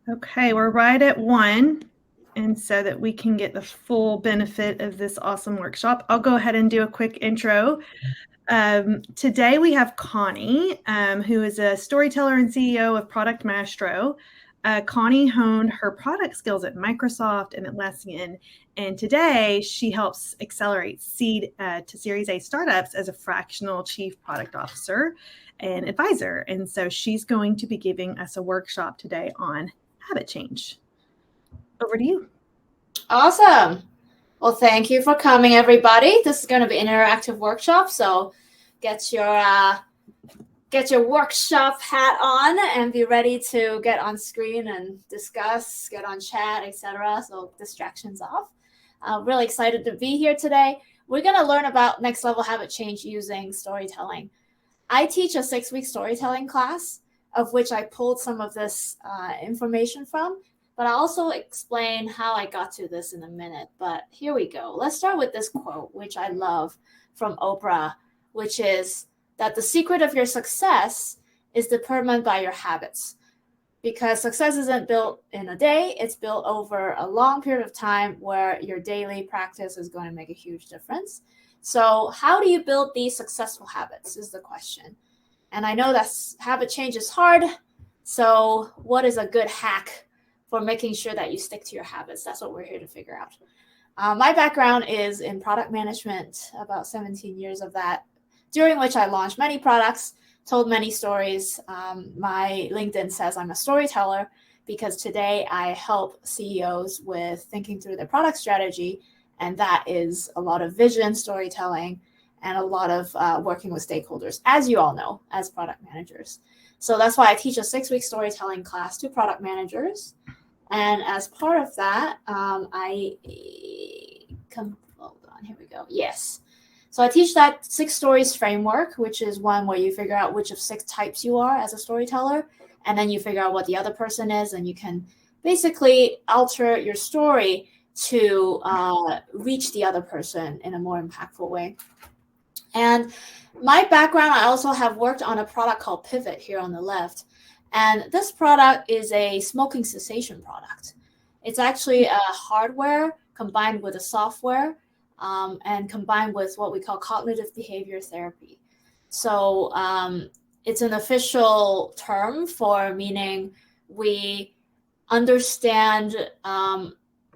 Okay, we're right at 1. And so that we can get the full benefit of this awesome workshop, I'll go ahead and do a quick intro. Today we have Connie, who is a storyteller and CEO of Product Maestro. Connie honed her product skills at Microsoft and Atlassian, and today she helps accelerate seed to Series A startups as a fractional chief product officer and advisor. And so she's going to be giving us a workshop today on habit change. Over to you. Awesome. Well, thank you for coming, everybody. This is going to be an interactive workshop, so get your workshop hat on and be ready to get on screen and discuss, get on chat, etc. So distractions off. Really excited to be here today. We're going to learn about next level habit change using storytelling. I teach a 6-week storytelling class, of which I pulled some of this information from. But I'll also explain how I got to this in a minute. But here we go. Let's start with this quote, which I love from Oprah, which is that the secret of your success is determined by your habits. Because success isn't built in a day, it's built over a long period of time where your daily practice is going to make a huge difference. So how do you build these successful habits is the question. And I know that habit change is hard. So what is a good hack for making sure that you stick to your habits? That's what we're here to figure out. My background is in product management, about 17 years of that, during which I launched many products, told many stories. My LinkedIn says I'm a storyteller because today I help CEOs with thinking through their product strategy. And that is a lot of vision storytelling and a lot of working with stakeholders, as you all know, as product managers. So that's why I teach a 6-week storytelling class to product managers. And as part of that, hold on, here we go. Yes. So I teach that 6 stories framework, which is one where you figure out which of 6 types you are as a storyteller. And then you figure out what the other person is. And you can basically alter your story to reach the other person in a more impactful way. And my background, I also have worked on a product called Pivot here on the left. And this product is a smoking cessation product. It's actually a hardware combined with a software and combined with what we call cognitive behavior therapy. So it's an official term for meaning we understand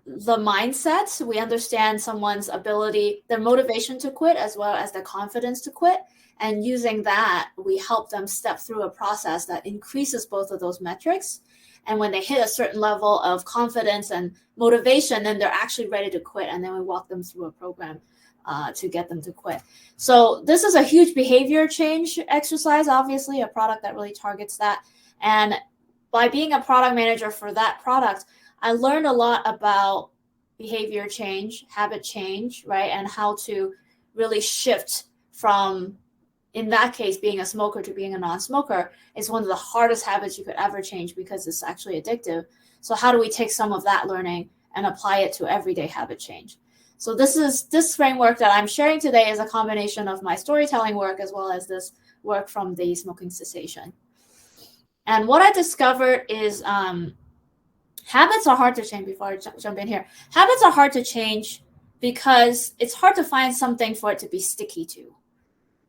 the mindset, we understand someone's ability, their motivation to quit, as well as their confidence to quit. And using that, we help them step through a process that increases both of those metrics. And when they hit a certain level of confidence and motivation, then they're actually ready to quit. And then we walk them through a program to get them to quit. So this is a huge behavior change exercise, obviously, a product that really targets that. And by being a product manager for that product, I learned a lot about behavior change, habit change, right? And how to really shift from, in that case, being a smoker to being a non-smoker is one of the hardest habits you could ever change because it's actually addictive. So how do we take some of that learning and apply it to everyday habit change? So this framework that I'm sharing today is a combination of my storytelling work as well as this work from the smoking cessation. And what I discovered is habits are hard to change. Before I jump in here, habits are hard to change because it's hard to find something for it to be sticky to.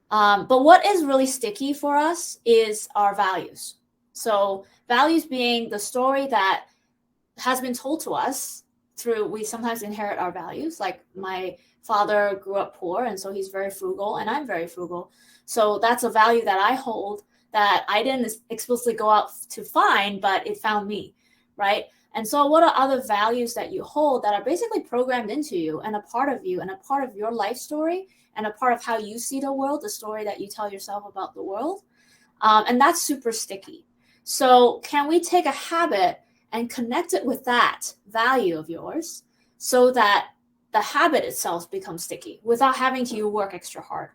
But what is really sticky for us is our values. So values being the story that has been told to us through, we sometimes inherit our values. Like my father grew up poor, and so he's very frugal, and I'm very frugal. So that's a value that I hold that I didn't explicitly go out to find, but it found me, right? And so what are other values that you hold that are basically programmed into you and a part of you and a part of your life story and a part of how you see the world, the story that you tell yourself about the world? And that's super sticky. So can we take a habit and connect it with that value of yours so that the habit itself becomes sticky without having to work extra hard?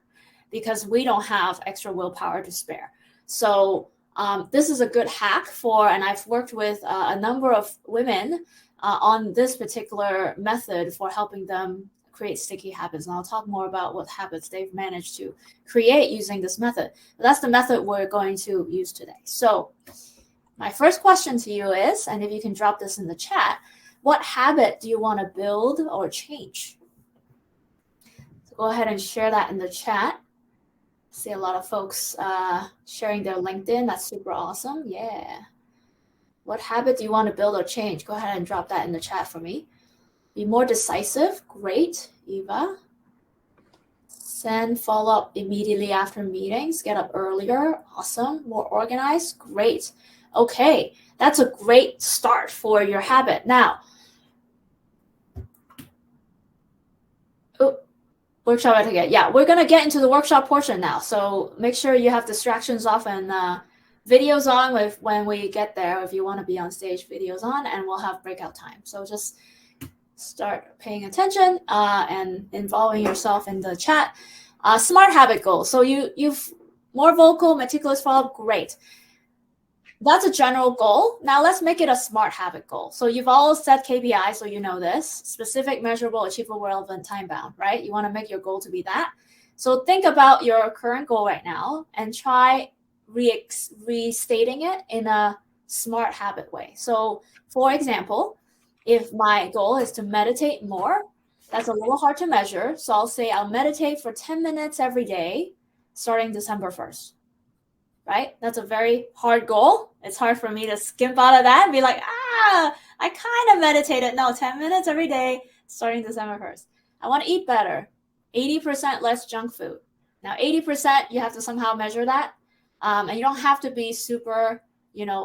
Because we don't have extra willpower to spare. So this is a good hack for, and I've worked with a number of women on this particular method for helping them create sticky habits. And I'll talk more about what habits they've managed to create using this method. But that's the method we're going to use today. So My first question to you is, and if you can drop this in the chat, what habit do you want to build or change? So go ahead and share that in the chat. See a lot of folks sharing their LinkedIn. That's super awesome. Yeah. What habit do you want to build or change? Go ahead and drop that in the chat for me. Be more decisive. Great, Eva. Send follow-up immediately after meetings. Get up earlier. Awesome. More organized. Great. Okay, that's a great start for your habit. Now, workshop etiquette. Yeah, we're going to get into the workshop portion now. So make sure you have distractions off and videos on when we get there. If you want to be on stage, videos on, and we'll have breakout time. So just start paying attention and involving yourself in the chat. Smart habit goals. So you've more vocal, meticulous follow-up. Great. That's a general goal. Now let's make it a smart habit goal. So you've all set KPI, so you know this. Specific, measurable, achievable, relevant, time-bound, right? You want to make your goal to be that. So think about your current goal right now and try restating it in a smart habit way. So for example, if my goal is to meditate more, that's a little hard to measure. So I'll say I'll meditate for 10 minutes every day starting December 1st. Right? That's a very hard goal. It's hard for me to skimp out of that and be like, I kind of meditated. No, 10 minutes every day starting December 1st. I want to eat better. 80% less junk food. Now, 80%, you have to somehow measure that. And you don't have to be super,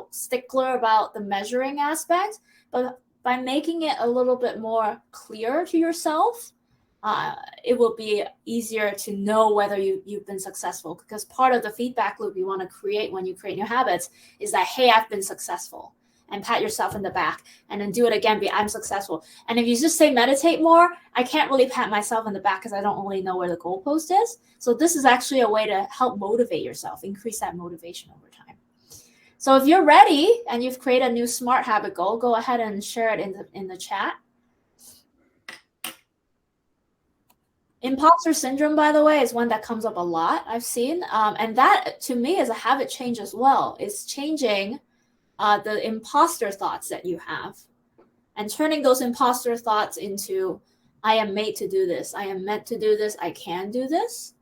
stickler about the measuring aspect. But by making it a little bit more clear to yourself, it will be easier to know whether you've been successful, because part of the feedback loop you want to create when you create new habits is that, hey, I've been successful, and pat yourself in the back, and then do it again, I'm successful. And if you just say meditate more, I can't really pat myself in the back because I don't really know where the goalpost is. So this is actually a way to help motivate yourself, increase that motivation over time. So if you're ready and you've created a new smart habit goal, go ahead and share it in the chat. Imposter syndrome, by the way, is one that comes up a lot, I've seen. And that, to me, is a habit change as well. It's changing the imposter thoughts that you have and turning those imposter thoughts into, I am made to do this. I am meant to do this. I can do this.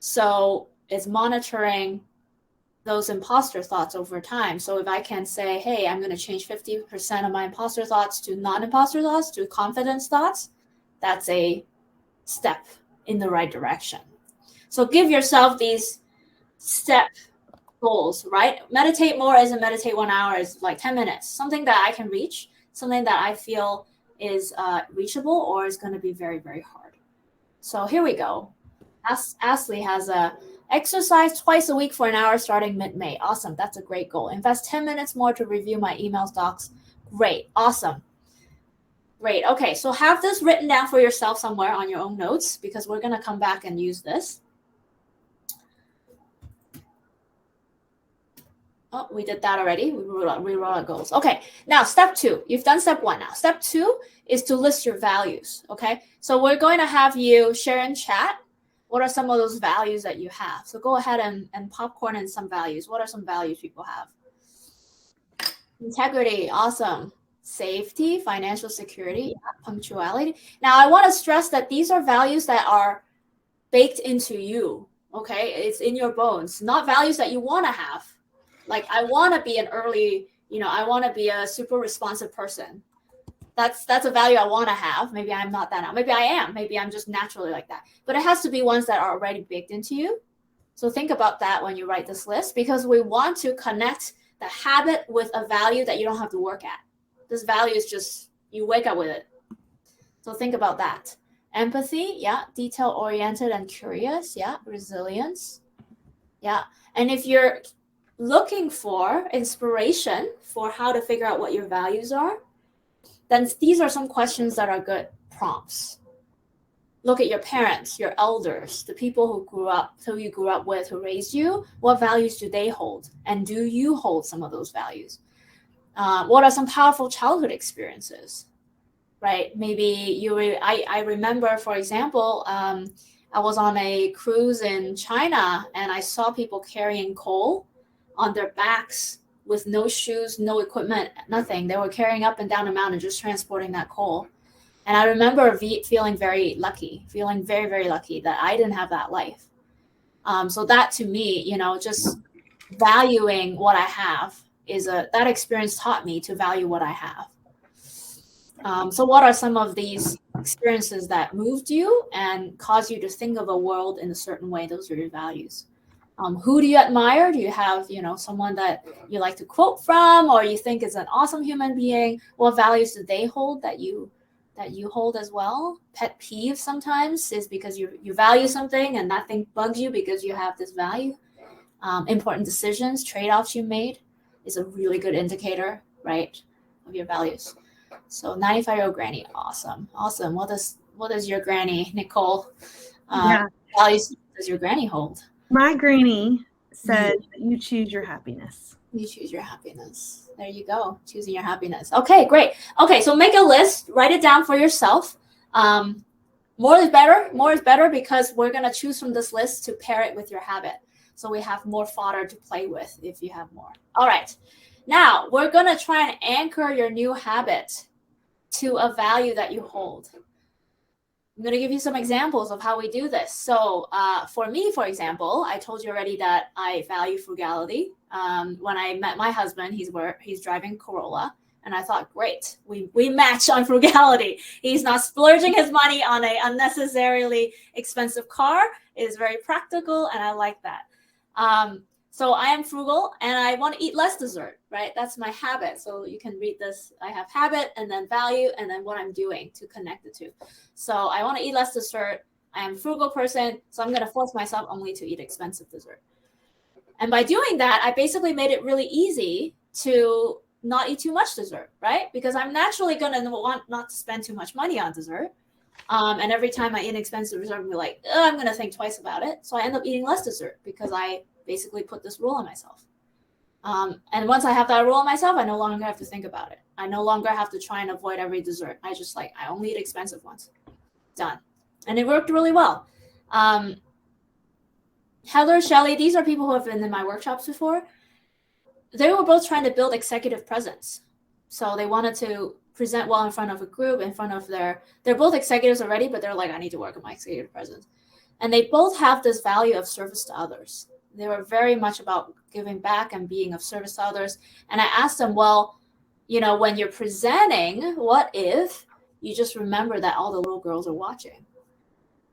So it's monitoring those imposter thoughts over time. So if I can say, hey, I'm going to change 50% of my imposter thoughts to non-imposter thoughts, to confidence thoughts, that's a step in the right direction. So give yourself these step goals, right? Meditate more isn't meditate 1 hour, is like 10 minutes, something that I can reach, something that I feel is reachable or is going to be very, very hard. So here we go. Ashley has a exercise twice a week for an hour starting mid-May. Awesome. That's a great goal. Invest 10 minutes more to review my emails, docs. Great. Awesome. Great. Okay, so have this written down for yourself somewhere on your own notes, because we're going to come back and use this. Oh, we did that already. We wrote out goals. Okay, now step 2. You've done step 1 now. Step 2 is to list your values, okay? So we're going to have you share in chat what are some of those values that you have. So go ahead and popcorn in some values. What are some values people have? Integrity, awesome. Safety, financial security, punctuality. Now, I want to stress that these are values that are baked into you, okay? It's in your bones, not values that you want to have. Like, I want to be an early, I want to be a super responsive person. That's a value I want to have. Maybe I'm not that now. Maybe I am. Maybe I'm just naturally like that. But it has to be ones that are already baked into you. So think about that when you write this list, because we want to connect the habit with a value that you don't have to work at. This value is just, you wake up with it. So think about that. Empathy, yeah. Detail-oriented and curious, yeah. Resilience, yeah. And if you're looking for inspiration for how to figure out what your values are, then these are some questions that are good prompts. Look at your parents, your elders, the people who you grew up with, who raised you. What values do they hold? And do you hold some of those values? What are some powerful childhood experiences, right? Maybe I remember, for example, I was on a cruise in China and I saw people carrying coal on their backs with no shoes, no equipment, nothing. They were carrying up and down a mountain, just transporting that coal. And I remember feeling very lucky, feeling very, very lucky that I didn't have that life. So that to me, you know, just valuing what I have that experience taught me to value what I have. So what are some of these experiences that moved you and caused you to think of a world in a certain way? Those are your values. Who do you admire? Do you have, you know, someone that you like to quote from, or you think is an awesome human being? What values do they hold that you hold as well? Pet peeve sometimes is because you value something and that thing bugs you because you have this value. Important decisions, trade-offs you made is a really good indicator, right, of your values. So 95-year-old granny, awesome. What does your granny, Nicole, values does your granny hold? My granny said, you choose your happiness. You choose your happiness. There you go. Choosing your happiness. Okay, great. Okay, so make a list. Write it down for yourself. More is better. More is better because we're going to choose from this list to pair it with your habit. So we have more fodder to play with if you have more. All right. Now, we're going to try and anchor your new habit to a value that you hold. I'm going to give you some examples of how we do this. So for me, for example, I told you already that I value frugality. When I met my husband, he's driving Corolla. And I thought, great, we match on frugality. He's not splurging his money on an unnecessarily expensive car. It is very practical, and I like that. So I am frugal, and I want to eat less dessert, right? That's my habit. So you can read this. I have habit, and then value, and then what I'm doing to connect the two. So I want to eat less dessert. I am a frugal person, so I'm going to force myself only to eat expensive dessert. And by doing that, I basically made it really easy to not eat too much dessert, right? Because I'm naturally going to want not to spend too much money on dessert. And every time I eat expensive dessert, I'm like, I'm going to think twice about it. So I end up eating less dessert because I basically put this rule on myself. And once I have that rule on myself, I no longer have to think about it. I no longer have to try and avoid every dessert. I only eat expensive ones. Done. And it worked really well. Heather, Shelley, these are people who have been in my workshops before. They were both trying to build executive presence. So they wanted to present well in front of a group, they're both executives already, but they're like, I need to work on my executive presence. And they both have this value of service to others. They were very much about giving back and being of service to others. And I asked them, well, you know, when you're presenting, what if you just remember that all the little girls are watching?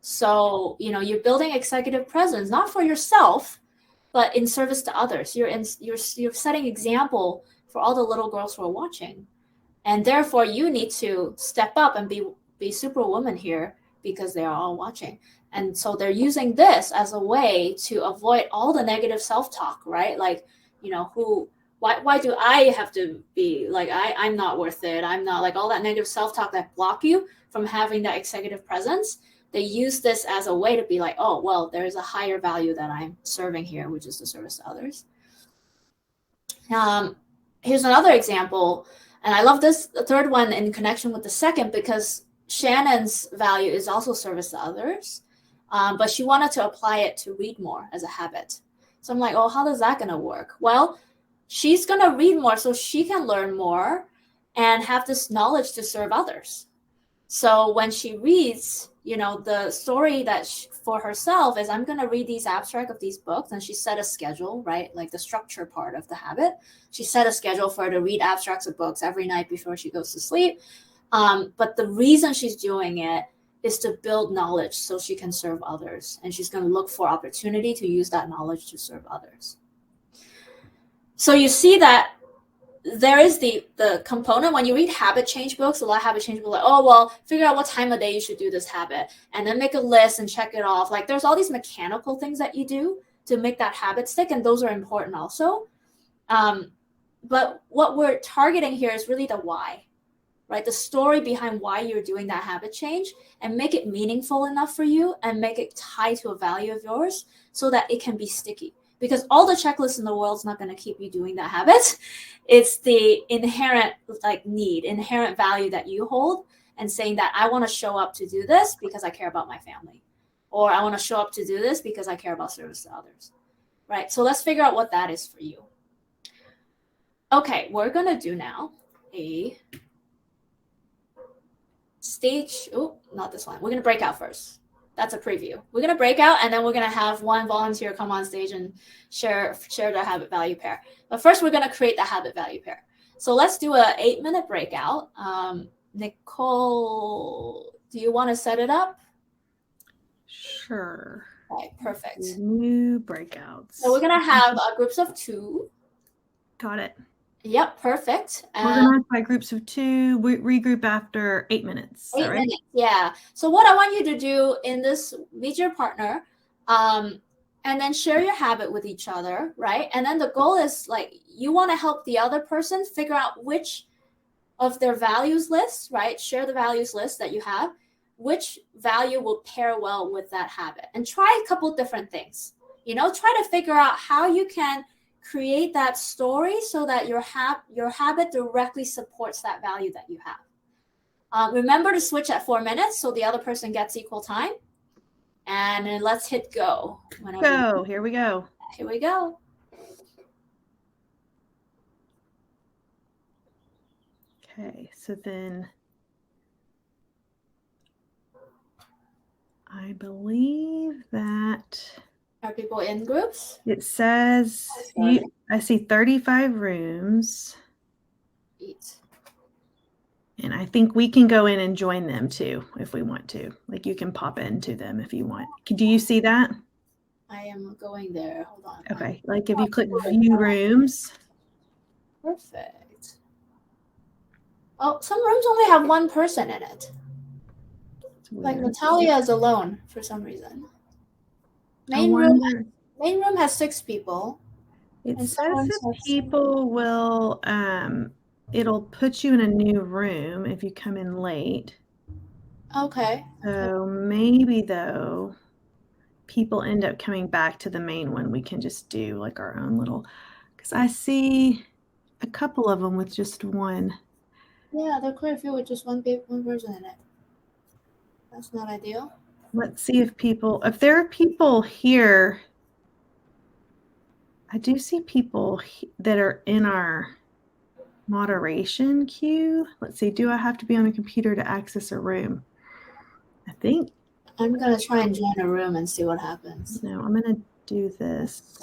So, you know, you're building executive presence, not for yourself, but in service to others. You're setting example for all the little girls who are watching. And therefore, you need to step up and be superwoman here because they are all watching. And so they're using this as a way to avoid all the negative self-talk, right? Like, you know, why do I have to be like, I'm not worth it. I'm not, like, all that negative self-talk that block you from having that executive presence. They use this as a way to be like, oh, well, there's a higher value that I'm serving here, which is the service to others. Here's another example. And I love this, the third one in connection with the second, because Shannon's value is also service to others. But she wanted to apply it to read more as a habit. So I'm like, oh, how is that going to work? Well, she's going to read more so she can learn more and have this knowledge to serve others. So when she reads, you know, the story that for herself is, I'm going to read these abstract of these books. And she set a schedule, right? Like the structure part of the habit. She set a schedule for her to read abstracts of books every night before she goes to sleep. But the reason she's doing it is to build knowledge so she can serve others. And she's going to look for opportunity to use that knowledge to serve others. So you see that there is the component when you read habit change books, a lot of habit change books, like, oh, well, figure out what time of day you should do this habit and then make a list and check it off. Like there's all these mechanical things that you do to make that habit stick. And those are important also. But what we're targeting here is really the why, right? The story behind why you're doing that habit change, and make it meaningful enough for you and make it tie to a value of yours so that it can be sticky. Because all the checklists in the world is not going to keep you doing that habit. It's the inherent inherent value that you hold, and saying that I want to show up to do this because I care about my family, or I want to show up to do this because I care about service to others, right? So let's figure out what that is for you. Okay, we're gonna do now a stage. Oh, not this one. We're gonna break out first. That's a preview. We're gonna break out, and then we're gonna have one volunteer come on stage and share their habit value pair. But first, we're gonna create the habit value pair. So let's do a 8-minute breakout. Nicole, do you want to set it up? Sure. Okay, perfect. New breakouts. So we're gonna have groups of 2. Got it. Yep, perfect. We're gonna have by groups of 2. We regroup after 8 minutes. 8 minutes, yeah. So what I want you to do in this, meet your partner, and then share your habit with each other, right? And then the goal is like you want to help the other person figure out which of their values lists, right? Share the values list that you have, which value will pair well with that habit, and try a couple different things. Try to figure out how you can create that story so that your habit directly supports that value that you have. Remember to switch at 4 minutes so the other person gets equal time. And then let's hit go. Go. Here we go. Here we go. Okay, so then I believe that are people in groups? It says I see 35 rooms. 8. And I think we can go in and join them too if we want to. Like you can pop into them if you want. Do you see that? I am going there. Hold on. Okay. Like if you click view rooms. Perfect. Oh, some rooms only have 1 person in it. Like Natalia is alone for some reason. Main room has 6 people. It says that people will it'll put you in a new room if you come in late. Okay. So maybe though people end up coming back to the main one. We can just do like our own little, because I see a couple of them with just 1. Yeah, there are quite a few with just one person in it. That's not ideal. Let's see if there are people here. I do see people that are in our moderation queue. Let's see. Do I have to be on a computer to access a room? I think. I'm going to try and join a room and see what happens. No, I'm going to do this.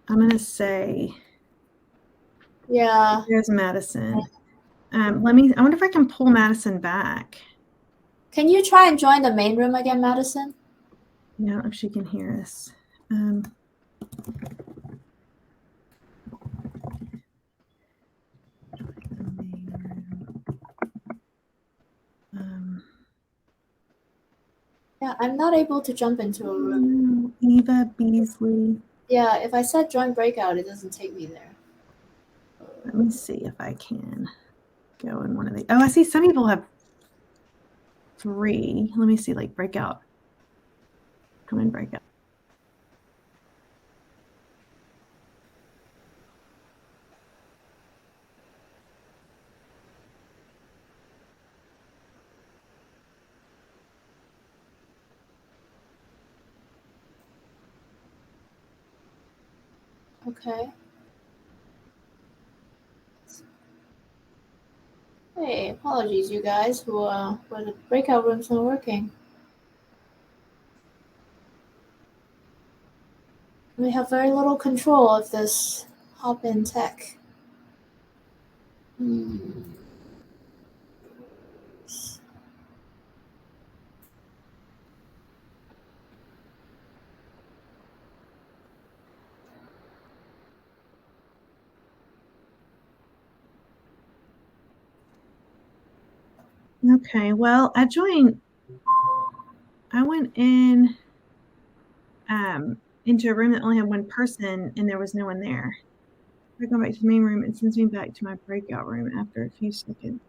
I'm going to say. Yeah. There's Madison. I wonder if I can pull Madison back. Can you try and join the main room again, Madison? No, if she can hear us. Yeah, I'm not able to jump into a room. Eva Beasley. Yeah, if I said join breakout, it doesn't take me there. Let me see if I can go in one of these. Oh, I see some people have 3. Let me see, like breakout. Come in, breakout. Okay. Hey, apologies, you guys, where the breakout room's not working. We have very little control of this hop-in tech. Okay, well, I went in into a room that only had 1 person and there was no one there. I go back to the main room, it sends me back to my breakout room after a few seconds.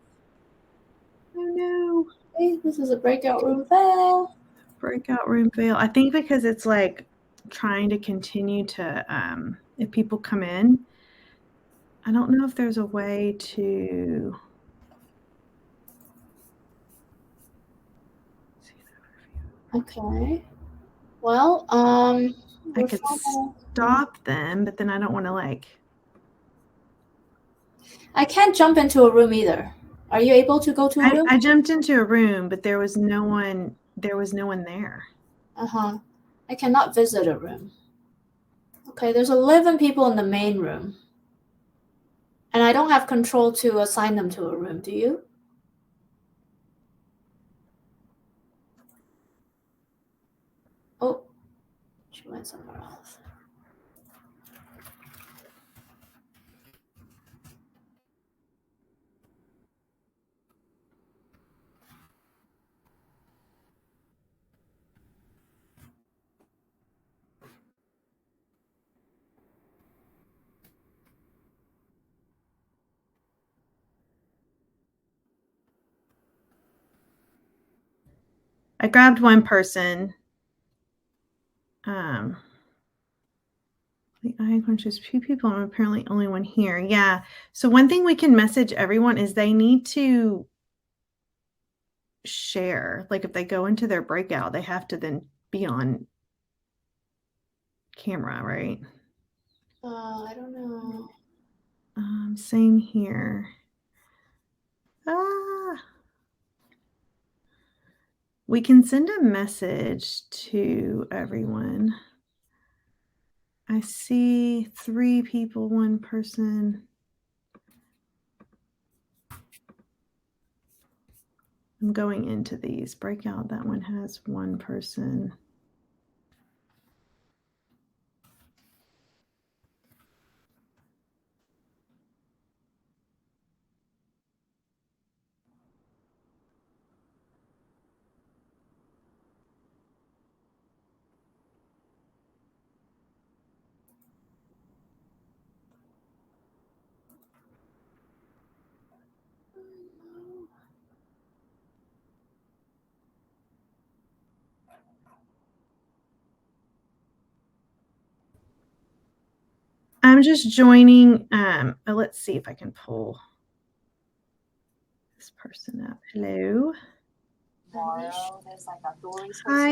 Oh no. Hey, this is a breakout room fail. Breakout room fail. I think because it's like trying to continue to if people come in. I don't know if there's a way to Okay. Well, I could stop them, but then I don't want to like I can't jump into a room either. Are you able to go to a room? I jumped into a room, but there was no one there. I cannot visit a room. Okay, there's 11 people in the main room. And I don't have control to assign them to a room, do you? Oh, she went somewhere else. I grabbed one person. The icon shows 2 people and apparently only one here. Yeah. So one thing we can message everyone is they need to share. Like if they go into their breakout, they have to then be on camera, right? I don't know. Same here. We can send a message to everyone. I see 3 people, 1 person. I'm going into these breakout. That one has 1 person. I'm just joining. Let's see if I can pull this person up. Hello. Hi,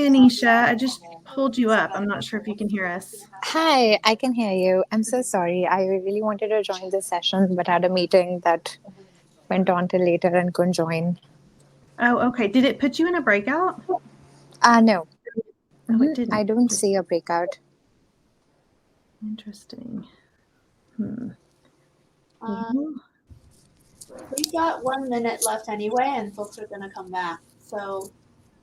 Anisha. I just pulled you up. I'm not sure if you can hear us. Hi, I can hear you. I'm so sorry. I really wanted to join this session, but had a meeting that went on till later and couldn't join. Oh, okay. Did it put you in a breakout? No. Oh, it didn't. I don't see a breakout. Interesting. We got 1 minute left anyway, and folks are going to come back. So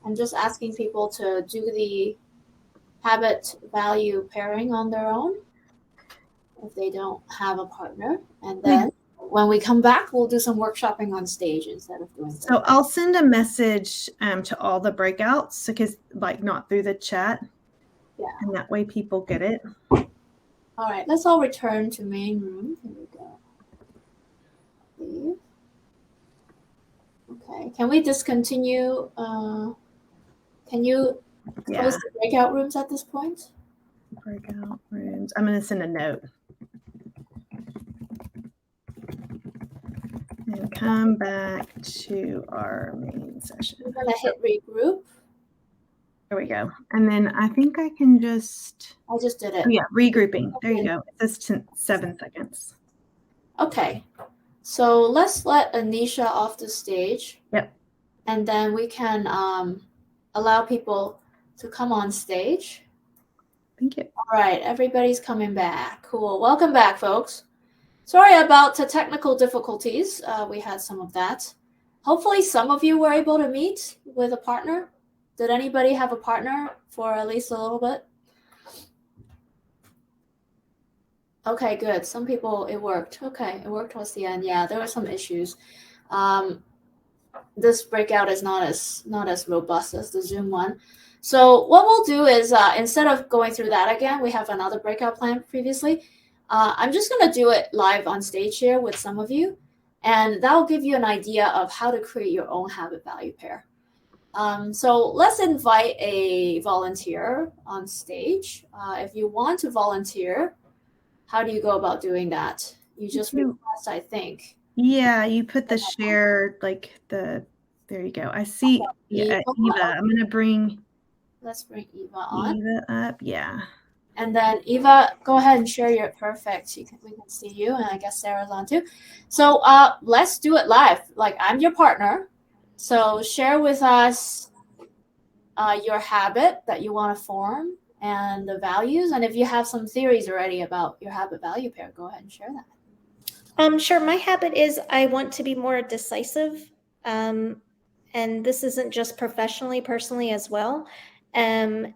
I'm just asking people to do the habit value pairing on their own if they don't have a partner. And then when we come back, we'll do some workshopping on stage instead of doing So I'll send a message to all the breakouts because like not through the chat. Yeah. And that way people get it. All right, let's all return to main room. Here we go. Leave. Okay, can we discontinue? Can you close the breakout rooms at this point? Breakout rooms. I'm going to send a note. And come back to our main session. We're going to hit regroup. There we go. And then I think I can just... I just did it. Oh, yeah, regrouping. There you go. It says 7 seconds. Okay. So let's let Anisha off the stage. Yep. And then we can allow people to come on stage. Thank you. All right, everybody's coming back. Cool. Welcome back, folks. Sorry about the technical difficulties. We had some of that. Hopefully some of you were able to meet with a partner. Did anybody have a partner for at least a little bit? Okay, good. Some people, it worked. Okay, it worked towards the end. Yeah, there were some issues. This breakout is not as robust as the Zoom one. So what we'll do is instead of going through that again, we have another breakout plan previously. I'm just going to do it live on stage here with some of you, and that'll give you an idea of how to create your own habit value pair. So let's invite a volunteer on stage. If you want to volunteer, how do you go about doing that? You just request, I think. Yeah, you put the share, like there you go. I see Eva. I'm going to bring... Let's bring Eva on. Eva up, yeah. And then Eva, go ahead and share your perfect. We can see you, and I guess Sarah's on too. So let's do it live. Like, I'm your partner. So share with us your habit that you want to form and the values. And if you have some theories already about your habit value pair, go ahead and share that. Sure. My habit is I want to be more decisive. And this isn't just professionally, personally as well. And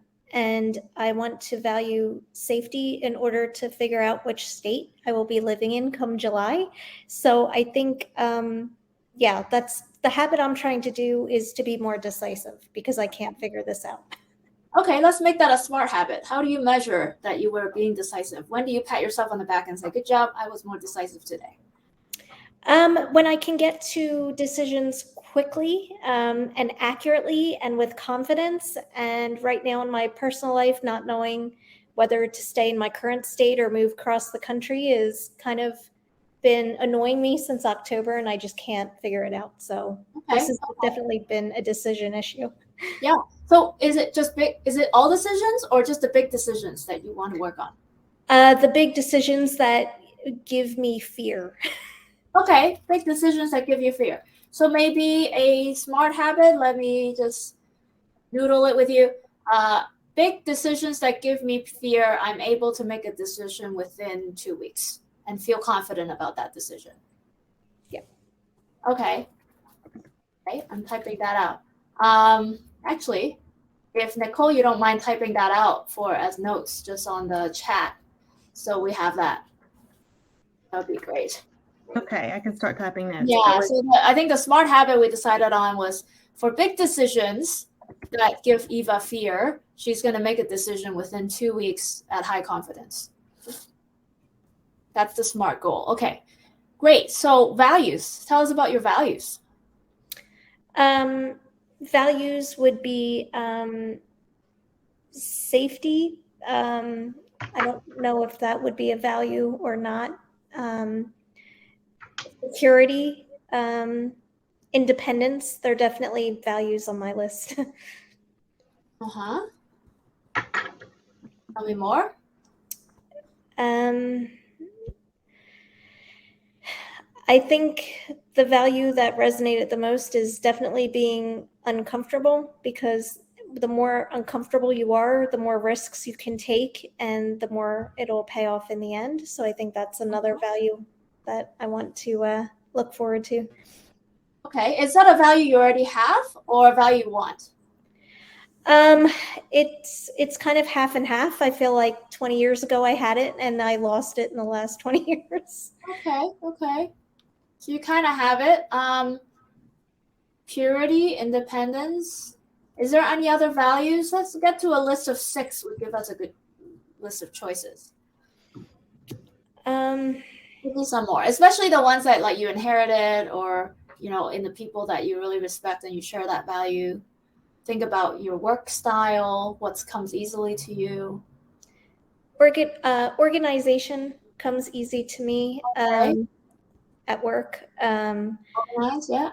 I want to value safety in order to figure out which state I will be living in come July. So I think, that's the habit I'm trying to do, is to be more decisive because I can't figure this out. Okay, let's make that a smart habit. How do you measure that you were being decisive? When do you pat yourself on the back and say, good job, I was more decisive today? When I can get to decisions quickly and accurately and with confidence. And right now in my personal life, not knowing whether to stay in my current state or move across the country is kind of been annoying me since October, and I just can't figure it out. So this has definitely been a decision issue. Yeah. So is it all decisions or just the big decisions that you want to work on? The big decisions that give me fear. Okay, big decisions that give you fear. So maybe a smart habit, let me just noodle it with you. Big decisions that give me fear, I'm able to make a decision within 2 weeks and feel confident about that decision. Yeah. Okay. Okay, I'm typing that out. Actually, if Nicole, you don't mind typing that out as notes just on the chat, so we have that. That would be great. Okay, I can start typing notes. Yeah, so I think the smart habit we decided on was for big decisions that give Eva fear, she's going to make a decision within 2 weeks at high confidence. That's the SMART goal. Okay, great. So values. Tell us about your values. Values would be safety. I don't know if that would be a value or not. Security, independence, they're definitely values on my list. Uh-huh. Tell me more. I think the value that resonated the most is definitely being uncomfortable, because the more uncomfortable you are, the more risks you can take and the more it'll pay off in the end. So I think that's another value that I want to look forward to. Okay, is that a value you already have or a value you want? It's kind of half and half. I feel like 20 years ago I had it and I lost it in the last 20 years. Okay. So you kind of have it. Purity, independence. Is there any other values? Let's get to a list of 6 would give us a good list of choices. Maybe some more, especially the ones that like you inherited or, in the people that you really respect and you share that value. Think about your work style, what comes easily to you. Organization comes easy to me. Okay. At work. Organize, yeah.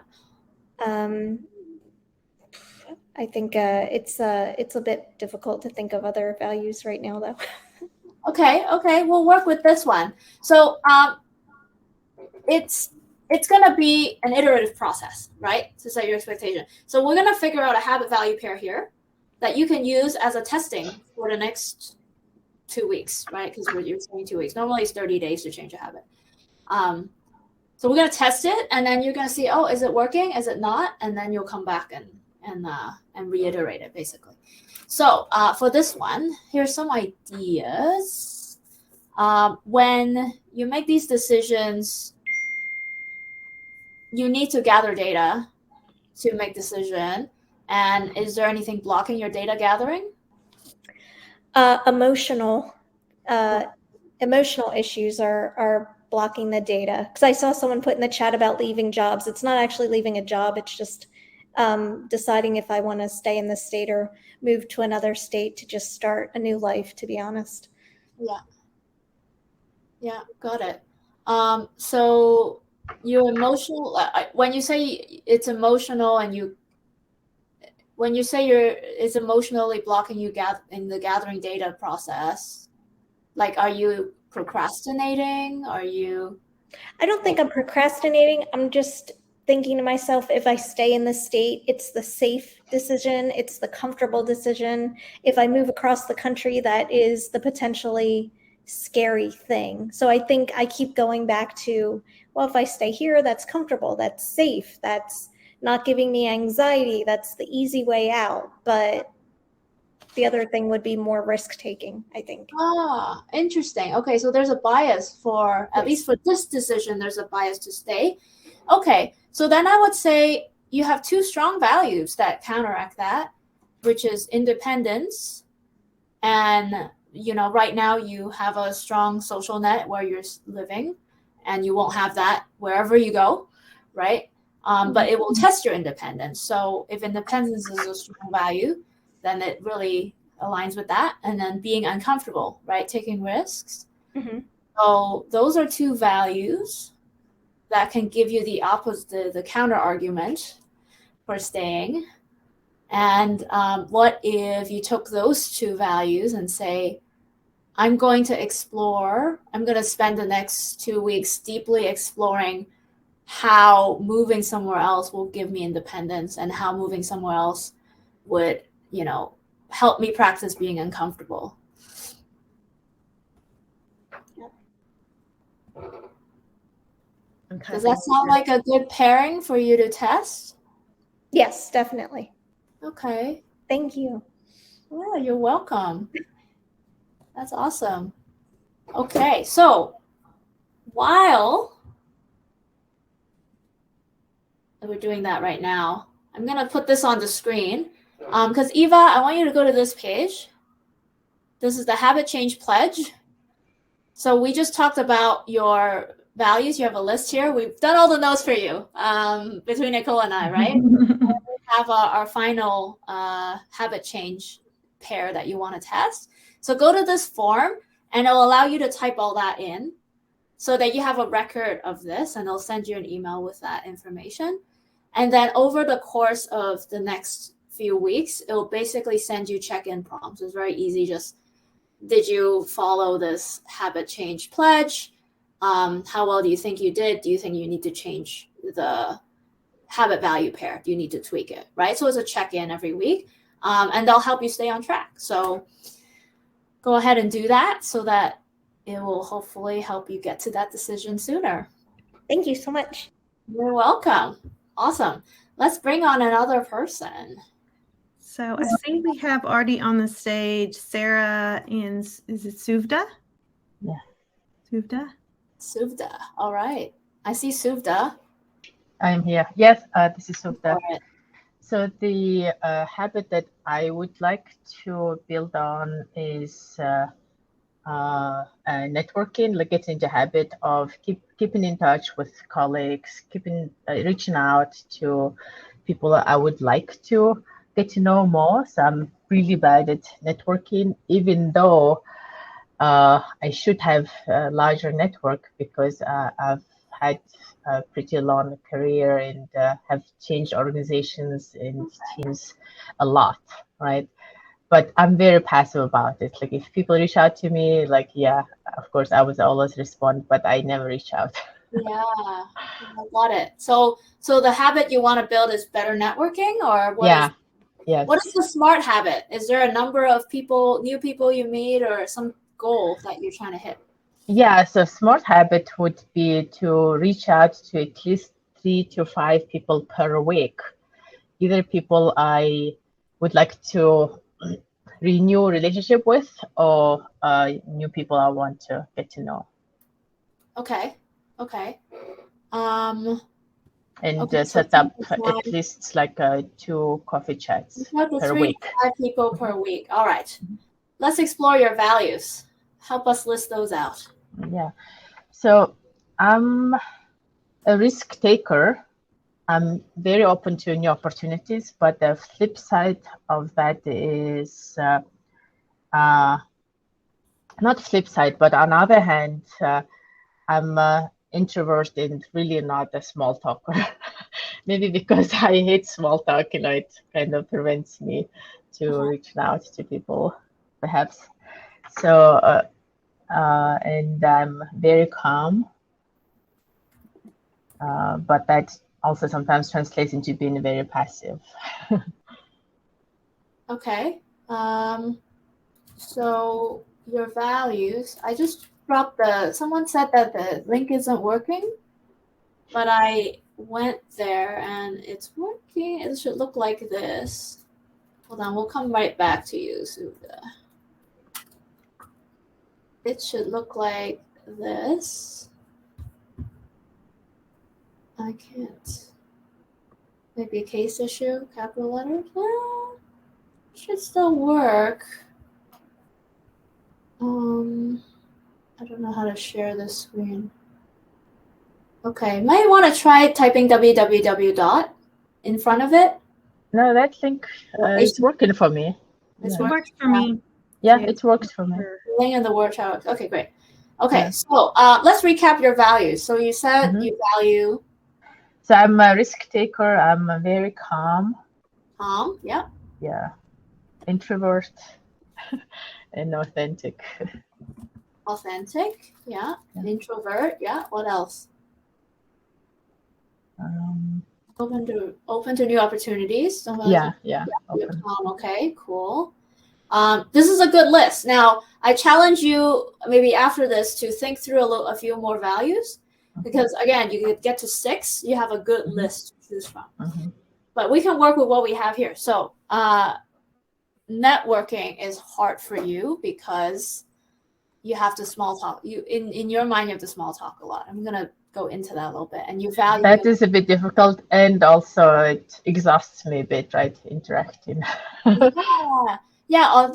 I think it's a bit difficult to think of other values right now, though. Okay, we'll work with this one. So it's going to be an iterative process, right, to set your expectation. So we're going to figure out a habit value pair here that you can use as a testing for the next 2 weeks, right, because you're saying 2 weeks. Normally it's 30 days to change a habit. So we're going to test it, and then you're going to see, oh, is it working? Is it not? And then you'll come back and reiterate it, basically. So for this one, here's some ideas. When you make these decisions, you need to gather data to make decision. And is there anything blocking your data gathering? Emotional issues are blocking the data. Because I saw someone put in the chat about leaving jobs. It's not actually leaving a job. It's just deciding if I want to stay in this state or move to another state to just start a new life, to be honest. Yeah, got it. So your emotional, when you say it's emotional and when you say it's emotionally blocking you in the gathering data process, Like, are you procrastinating? Are you? I don't think I'm procrastinating. I'm just thinking to myself, if I stay in this state, it's the safe decision, it's the comfortable decision. If I move across the country, that is the potentially scary thing. So I think I keep going back to, well, if I stay here, that's comfortable, that's safe, that's not giving me anxiety, that's the easy way out. But the other thing would be more risk taking, I think. Ah, interesting. Okay, so there's a bias for, at least for this decision, there's a bias to stay. Okay, so then I would say you have two strong values that counteract that, which is independence. And, you know, right now you have a strong social net where you're living, and you won't have that wherever you go, right? But it will test your independence. So if independence is a strong value, then it really aligns with that. And then being uncomfortable, right? Taking risks. Mm-hmm. So those are two values that can give you the opposite, the counter argument for staying. And what if you took those two values and say, I'm going to spend the next 2 weeks deeply exploring how moving somewhere else will give me independence, and how moving somewhere else would, you know, help me practice being uncomfortable. Okay. Does that sound like a good pairing for you to test? Yes, definitely. Okay. Thank you. Yeah, you're welcome. That's awesome. Okay, so while we're doing that right now, I'm going to put this on the screen because Eva, I want you to go to this page. This is the Habit Change Pledge. So we just talked about your values. You have a list here. We've done all the notes for you between Nicole and I, right? We have our final habit change pair that you want to test. So go to this form, and it'll allow you to type all that in so that you have a record of this, and it'll send you an email with that information. And then over the course of the next few weeks, it'll basically send you check-in prompts. It's very easy. Just, did you follow this habit change pledge? How well do you think you did? Do you think you need to change the habit value pair? Do you need to tweak it, right? So it's a check-in every week, and they'll help you stay on track. So go ahead and do that so that it will hopefully help you get to that decision sooner. Thank you so much. You're welcome. Awesome. Let's bring on another person. So I see we have already on the stage Sarah and, is it Suvda? Yeah. Suvda? Suvda. All right. I see Suvda. I'm here. Yes, this is Suvda. All right. So the habit that I would like to build on is networking, like getting the habit of keeping in touch with colleagues, reaching out to people that I would like to get to know more. So I'm really bad at networking, even though I should have a larger network because I've had a pretty long career and have changed organizations and teams a lot, right? But I'm very passive about it. Like if people reach out to me, like, yeah, of course I would always respond, but I never reach out. Yeah, I got it. So the habit you want to build is better networking, or what? Yeah. Yes. What is the SMART habit? Is there a number of people, new people you meet, or some goal that you're trying to hit? Yeah, so SMART habit would be to reach out to at least 3 to 5 people per week. Either people I would like to renew relationship with, or new people I want to get to know. Okay. And Okay, set up at least like 2 coffee chats per week. 5 people per week. All right. Let's explore your values. Help us list those out. Yeah. So I'm a risk taker. I'm very open to new opportunities, but the flip side of that is not flip side, but on the other hand, I'm an introvert and really not a small talker. Maybe because I hate small talk, it kind of prevents me to reach out to people, perhaps. So and I'm very calm. But that also sometimes translates into being very passive. Okay. So your values, I just dropped someone said that the link isn't working, but I went there and it's working. It should look like this. Hold on, we'll come right back to you, Suda. It should look like this. I can't. Maybe a case issue, capital letters. Well, should still work. I don't know how to share this screen. Okay, might want to try typing www. In front of it. No, that link is working for me. It works for me. Yeah, it works for me. Link in the word chart. Okay, great. Okay, so let's recap your values. So you said you value. So I'm a risk taker. I'm very calm. Calm, yeah. Yeah. Introvert and authentic. Authentic, yeah. Introvert, yeah. What else? Open to new opportunities. Yeah. Open. Okay, cool. This is a good list. Now, I challenge you maybe after this to think through a few more values, because again, you get to 6, you have a good list to choose from. But we can work with what we have here. So networking is hard for you because you have to small talk. In your mind, you have to small talk a lot. I'm gonna go into that a little bit. And you value that is a bit difficult, and also it exhausts me a bit, right? Interacting.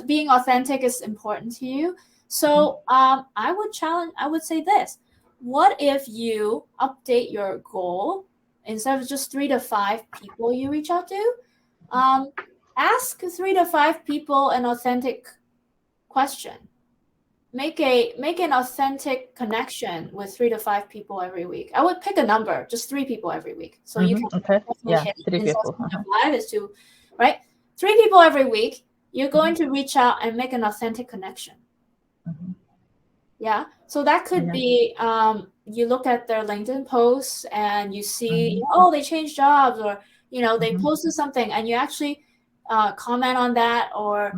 Being authentic is important to you. So I would say this. What if you update your goal instead of just 3 to 5 people you reach out to? Ask 3 to 5 people an authentic question. Make an authentic connection with 3 to 5 people every week. I would pick a number, just 3 people every week. So you can 3 people. 5 is 2, right? 3 people every week. You're going to reach out and make an authentic connection. Yeah. So that could be you look at their LinkedIn posts and you see, they changed jobs, or they posted something, and you actually comment on that, or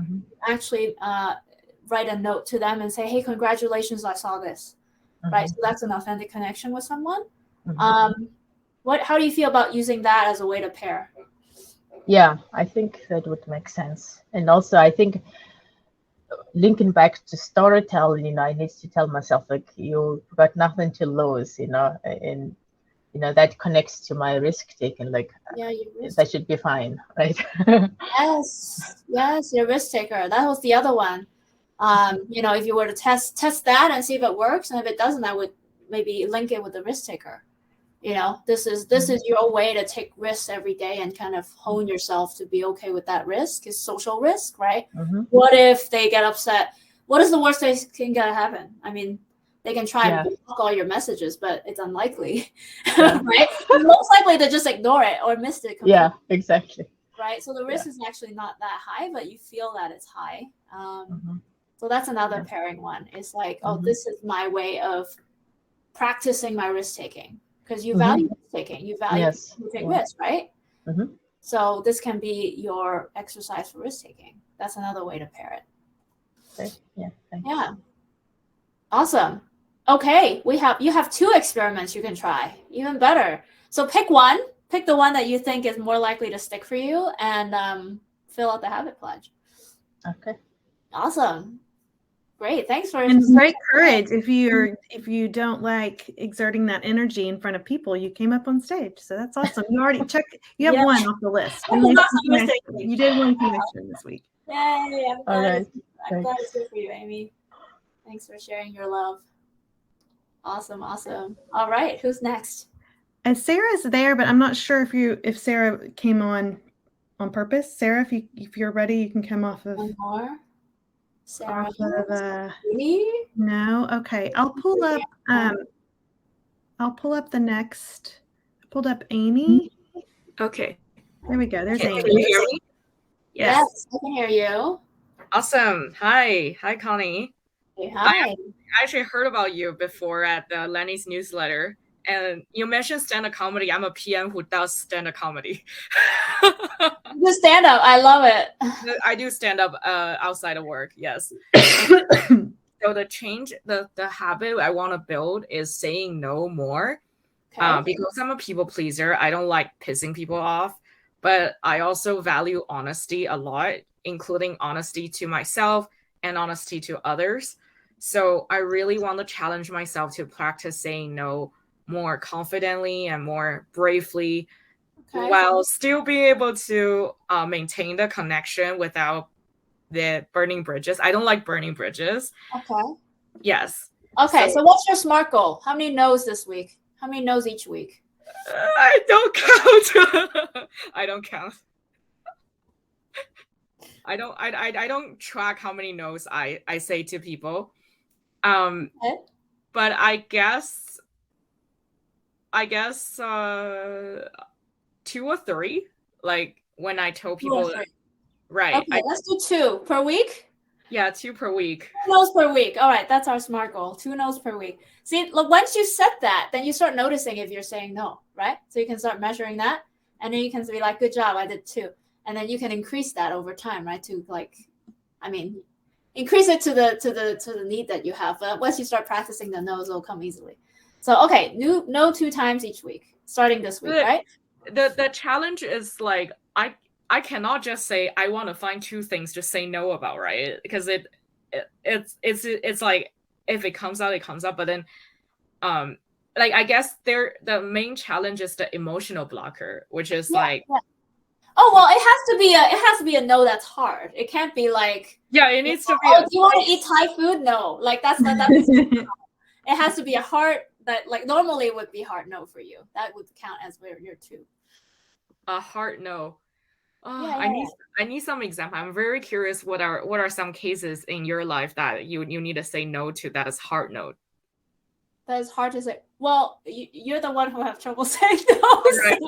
actually write a note to them and say, hey, congratulations, I saw this. Right. So that's an authentic connection with someone. How do you feel about using that as a way to pair? Yeah, I think that would make sense. And also, I think linking back to storytelling, I need to tell myself, like, you've got nothing to lose, and that connects to my risk taking, like, that should be fine, right? Yes, you're a risk taker. That was the other one. If you were to test that and see if it works, and if it doesn't, I would maybe link it with the risk taker. This is your way to take risks every day and kind of hone yourself to be okay with that risk. Is social risk, right? What if they get upset? What is the worst that can happen? I mean, they can try and block all your messages, but it's unlikely, right? Most likely to just ignore it or miss it completely. Yeah, exactly. Right. So the risk is actually not that high, but you feel that it's high. So that's another pairing one. It's like, this is my way of practicing my risk taking, because you value risk taking. You value taking risk, right? So this can be your exercise for risk taking. That's another way to pair it. Okay. Yeah. Thanks. Yeah. Awesome. Okay, you have 2 experiments you can try. Even better. So pick one. Pick the one that you think is more likely to stick for you, and fill out the habit pledge. Okay. Awesome. Great. Thanks for great courage. If you don't like exerting that energy in front of people, you came up on stage. So that's awesome. You already checked. You have one off the list. You did one connection this week. Yay. I'm All glad it's good for you, Amy. Thanks for sharing your love. Awesome. All right. Who's next? Sarah's there, but I'm not sure if Sarah came on purpose. Sarah, if you're ready, you can come off of. One more. Sarah. No. Okay. I'll pull up. I'll pull up the next. I pulled up Amy. Okay. There we go. There's Amy. Can you hear me? Yes, I can hear you. Awesome. Hi, Connie. Hi. I actually heard about you before at Lenny's newsletter, and you mentioned stand-up comedy. I'm a PM who does stand-up comedy. The stand up, I love it. I do stand-up outside of work, yes. So the change, the habit I want to build is saying no more. Okay. Because I'm a people pleaser, I don't like pissing people off, but I also value honesty a lot, including honesty to myself and honesty to others. So I really want to challenge myself to practice saying no more confidently and more bravely, Okay. while still being able to maintain the connection without the burning bridges. I don't like burning bridges. Okay. Yes. Okay. So what's your SMART goal? How many no's this week? How many no's each week? I don't count. I don't count. I don't track how many no's I say to people. Okay. But I guess 2 or 3. Like when I tell people, right? Okay, let's do 2 per week. Yeah, 2 per week. 2 no's per week. All right, that's our SMART goal. 2 no's per week. See, look, once you set that, then you start noticing if you're saying no, right? So you can start measuring that, and then you can be like, "Good job, I did 2," and then you can increase that over time, right? To like, I mean, increase it to the need that you have. But once you start practicing, the no's will come easily. So okay, no 2 times each week, starting this week, right? The challenge is like I cannot just say I want to find 2 things to say no about, right? Because it's like if it comes out, it comes out. But then like I guess the main challenge is the emotional blocker, which is like oh well, it has to be a no that's hard. It can't be like it needs to be. Oh, do you want to eat Thai food? No, like that's not that. It has to be a hard that like normally it would be hard no for you. That would count as where you're 2. A hard no. Oh, Yeah, I need some example. I'm very curious. What are some cases in your life that you need to say no to? That is hard no. That is hard to say. Well, you're the one who have trouble saying no. Right.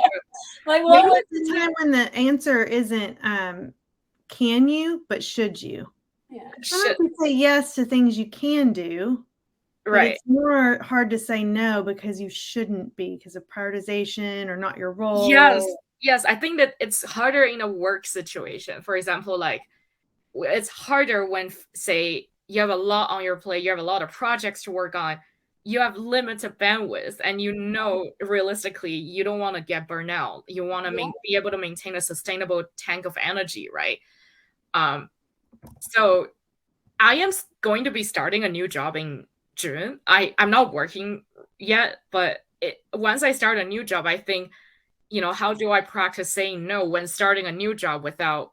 Like, Maybe it's a time when the answer isn't can you, but should you? Yeah. Sometimes we say yes to things you can do. Right. It's more hard to say no because you shouldn't be because of prioritization or not your role. Yes, I think that it's harder in a work situation. For example, like it's harder when, say, you have a lot on your plate, you have a lot of projects to work on, you have limited bandwidth, and realistically, you don't want to get burned out. You want to be able to maintain a sustainable tank of energy, right? So I am going to be starting a new job in June. I'm not working yet, but once I start a new job, I think, how do I practice saying no when starting a new job without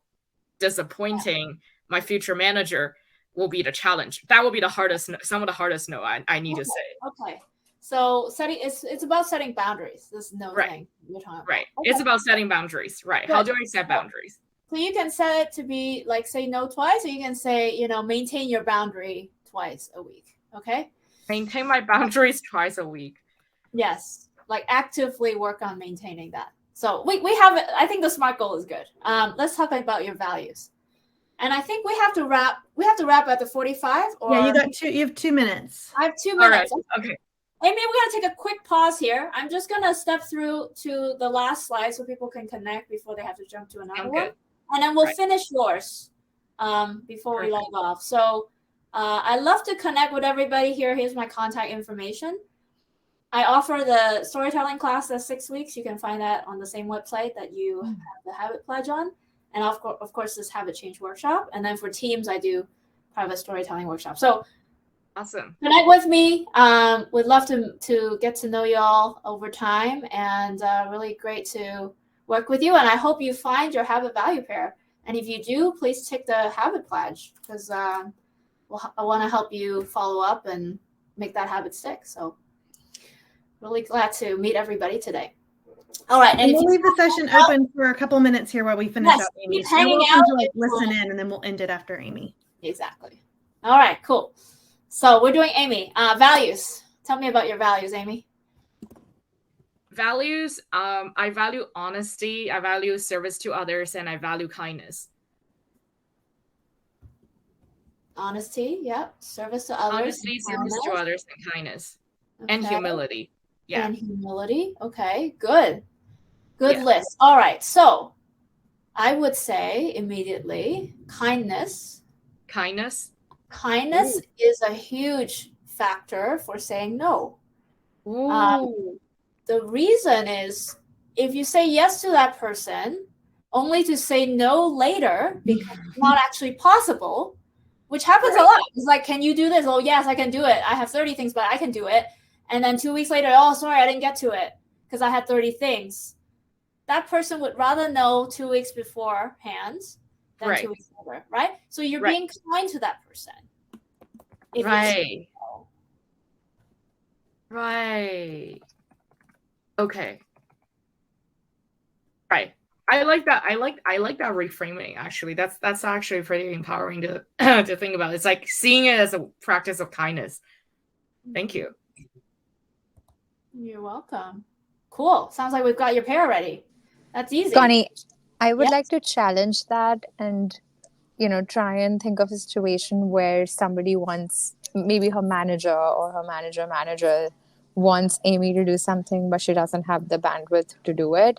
disappointing my future manager will be the challenge. That will be some of the hardest no I need to say. Okay. So it's about setting boundaries. This no thing you're talking about. Right. Okay. It's about setting boundaries. Right. Good. How do I set boundaries? So you can set it to be like say no twice, or you can say, maintain your boundary twice a week. Okay. Maintain my boundaries twice a week. Yes. Like actively work on maintaining that. So we have it. I think the SMART goal is good. Let's talk about your values. And I think we have to wrap at the 45. Or You have 2 minutes. I have 2 minutes. All right. Okay. Amy, we're gonna take a quick pause here. I'm just gonna step through to the last slide so people can connect before they have to jump to another one. And then we'll finish yours before we log off. So I love to connect with everybody here. Here's my contact information. I offer the storytelling class that's 6 weeks. You can find that on the same website that you have the Habit Pledge on. And of course, this Habit Change workshop. And then for teams, I do private storytelling workshop. So awesome. Connect with me. We'd love to get to know you all over time, and really great to work with you. And I hope you find your habit value pair. And if you do, please take the Habit Pledge, because I want to help you follow up and make that habit stick. So really glad to meet everybody today. All right, and we'll leave the session open for a couple minutes here while we finish up Amy. Keep hanging out to listen in, and then we'll end it after Amy. Exactly. All right, cool. So we're doing Amy. Values. Tell me about your values, Amy. Values. I value honesty. I value service to others, and I value kindness. Honesty, yep. Service to others. Honesty, service to others, and kindness. And Okay. humility. Yeah. And humility. Okay, good. Good Yeah. list. All right. So I would say immediately kindness. Kindness. Kindness is a huge factor for saying no. Ooh. The reason is if you say yes to that person only to say no later because it's not actually possible, which happens a lot. It's like, can you do this? Oh, yes, I can do it. I have 30 things, but I can do it. And then 2 weeks later, oh, sorry, I didn't get to it because I had 30 things. That person would rather know 2 weeks beforehand than Right. 2 weeks later, right? So you're Right. being kind to that person. If you say Right. no. Right. Okay. Right. I like that. I like that reframing, actually. That's actually pretty empowering to to think about. It's like seeing it as a practice of kindness. Thank you. You're welcome. Cool. Sounds like we've got your pair ready. That's easy. Connie, I would Yes. like to challenge that and, try and think of a situation where somebody wants, maybe her manager or her manager wants Amy to do something, but she doesn't have the bandwidth to do it.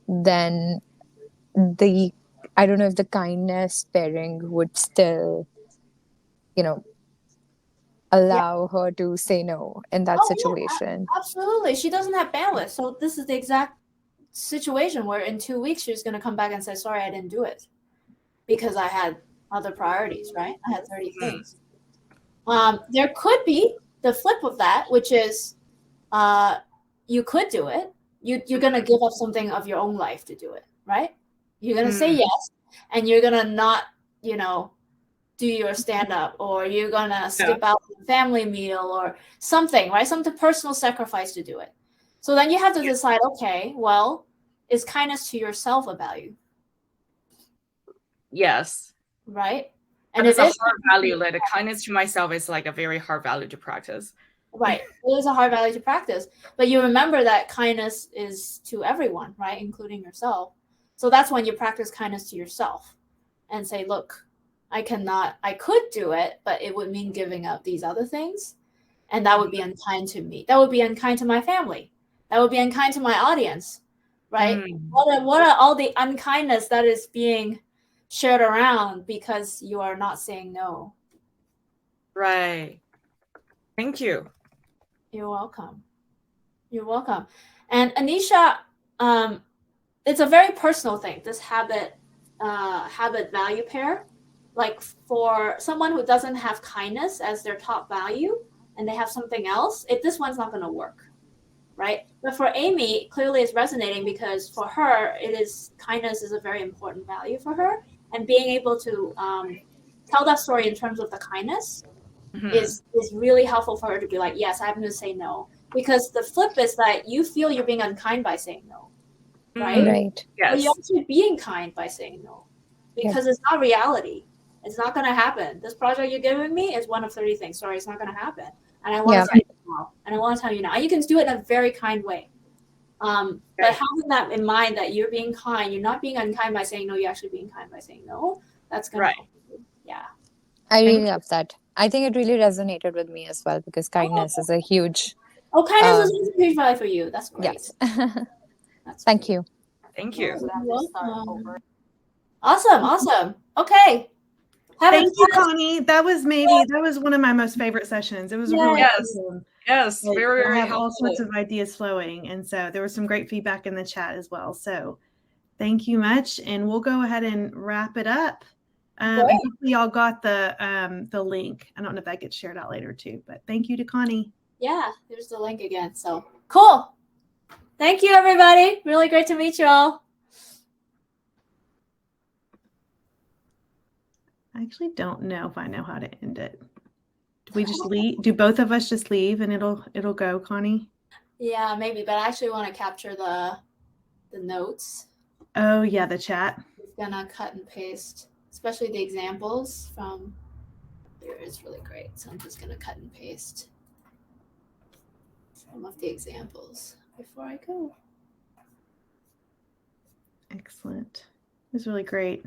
Then I don't know if the kindness pairing would still, allow her to say no in that Oh, yeah, situation. absolutely. She doesn't have bandwidth. So this is the exact situation where in 2 weeks she's going to come back and say, sorry, I didn't do it because I had other priorities, right? I had 30 things. There could be the flip of that, which is you could do it. You're going to give up something of your own life to do it, right? You're going to say yes, and you're going to not, do your stand-up, or you're going to skip out a family meal or something, right? Some personal sacrifice to do it. So then you have to decide, okay, well, is kindness to yourself a value? Yes. Right? And it's a hard value. Like the kindness to myself is like a very hard value to practice. Right. It is a hard value to practice. But you remember that kindness is to everyone, right? Including yourself. So that's when you practice kindness to yourself and say, look, I could do it, but it would mean giving up these other things. And that would be unkind to me. That would be unkind to my family. That would be unkind to my audience, right? What are all the unkindness that is being shared around because you are not saying no? Right. Thank you. You're welcome. You're welcome. And Anisha, it's a very personal thing, this habit value pair. Like for someone who doesn't have kindness as their top value and they have something else, this one's not going to work, right? But for Amy, clearly it's resonating because for her, kindness is a very important value for her. And being able to tell that story in terms of the kindness is really helpful for her to be like, yes, I'm going to say no. Because the flip is that you feel you're being unkind by saying no, right? Right. Yes. But you're also being kind by saying no because it's not reality. It's not going to happen. This project you're giving me is one of 30 things. Sorry, it's not going to happen. And I want to tell you now. And I want to tell you now. And you can do it in a very kind way. But having that in mind that you're being kind, you're not being unkind by saying no, you're actually being kind by saying no. That's going to help you. Yeah. I really love that. I think it really resonated with me as well because kindness is a huge... kindness is a huge value for you. That's great. Yes. Thank you. Thank you. Awesome. Okay. Thank you, Connie. That was one of my most favorite sessions. It was really awesome. Yes, very, very I have helpful. all sorts of ideas flowing. And so there was some great feedback in the chat as well. So thank you much. And we'll go ahead and wrap it up. Hopefully y'all got the link. I don't know if that gets shared out later too, but thank you to Connie. Yeah, there's the link again. So cool. Thank you, everybody. Really great to meet you all. I actually don't know if I know how to end it. Do we just leave? Do both of us just leave and it'll go, Connie? Yeah, maybe, but I actually want to capture the notes. Oh yeah, the chat. I'm gonna cut and paste, especially the examples from here is really great. So I'm just gonna cut and paste some of the examples before I go. Excellent. It was really great.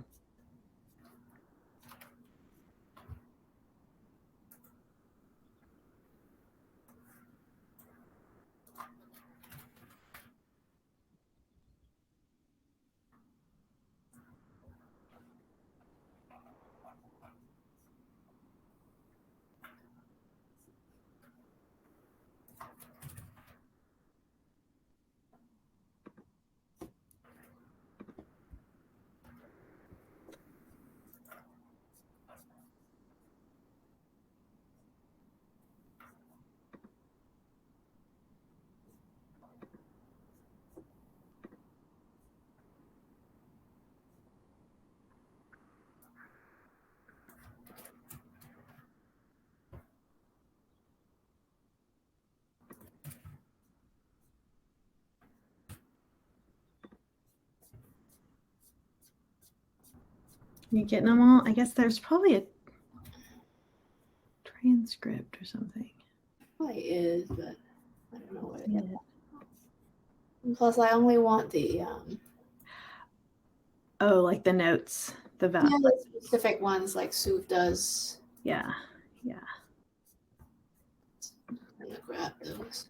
You getting them all? I guess there's probably a transcript or something. Probably is, but I don't know what it is. Yeah. Plus, I only want the Oh, like the notes, the value. yeah, the specific ones like Sue does. Yeah. I'm gonna grab those.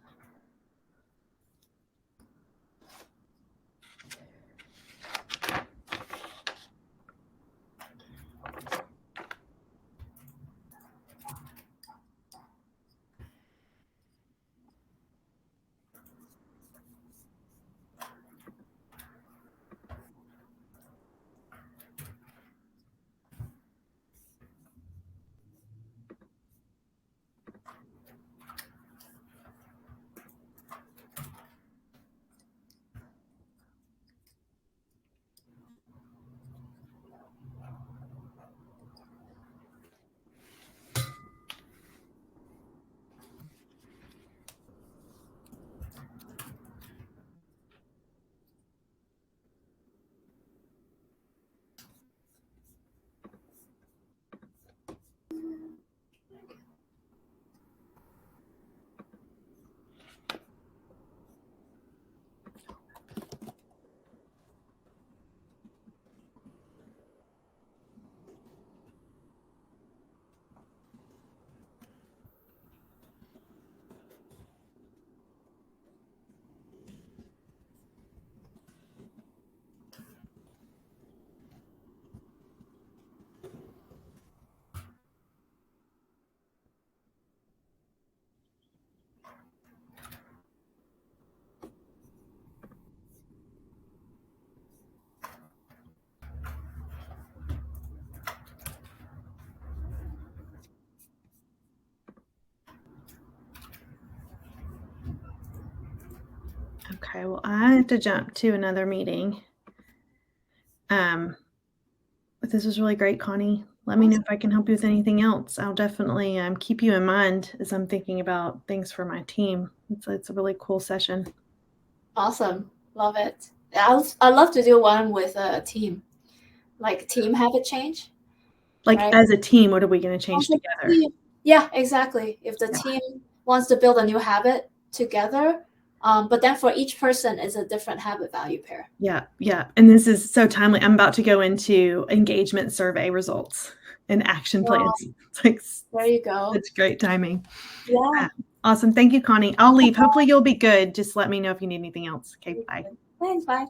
Okay, well, I have to jump to another meeting. But this was really great, Connie. Let me know if I can help you with anything else. I'll definitely keep you in mind as I'm thinking about things for my team. It's a really cool session. Awesome, love it. I love to do one with a team, like team habit change. Like right? as a team, what are we going to change together? Yeah, exactly. If the team wants to build a new habit together, but then for each person is a different habit value pair. Yeah. And this is so timely. I'm about to go into engagement survey results and action plans. It's like, there you go. It's great timing. Yeah. Awesome. Thank you, Connie. I'll leave. Hopefully you'll be good. Just let me know if you need anything else. Okay, bye. Thanks, bye.